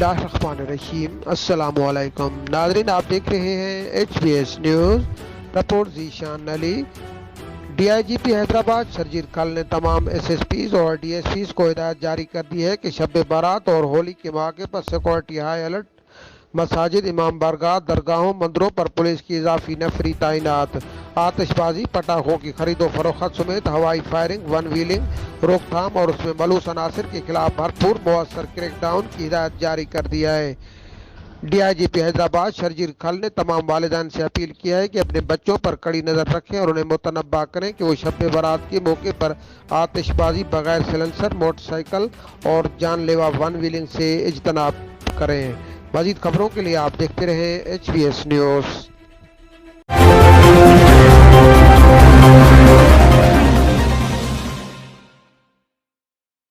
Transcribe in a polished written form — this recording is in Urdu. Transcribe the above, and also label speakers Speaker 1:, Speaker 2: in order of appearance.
Speaker 1: اللہ الرحمن الرحیم۔ السلام علیکم ناظرین، آپ دیکھ رہے ہیں HBS نیوز رپورٹ ذیشان علی۔ DIGP حیدرآباد شرجیل خان نے تمام SSPs اور DSPs کو ہدایت جاری کر دی ہے کہ شب بارات اور ہولی کے موقع پر سیکورٹی ہائی الرٹ، مساجد، امام بارگاہ، درگاہوں، مندروں پر پولیس کی اضافی نفری تعینات، آتش بازی، پٹاخوں کی خرید و فروخت سمیت ہوائی فائرنگ، ون ویلنگ روک تھام اور اس میں ملوث عناصر کے خلاف بھرپور مؤثر کریک ڈاؤن کی ہدایت جاری کر دیا ہے۔ DIGP حیدرآباد شرجیل خان نے تمام والدین سے اپیل کیا ہے کہ اپنے بچوں پر کڑی نظر رکھیں اور انہیں متنبہ کریں کہ وہ شب بارات کے موقع پر آتش بازی، بغیر سیلنسر موٹر سائیکل اور جان لیوا ون ویلنگ سے اجتناب کریں۔ مزید خبروں کے لیے آپ دیکھتے رہیں HBS نیوز۔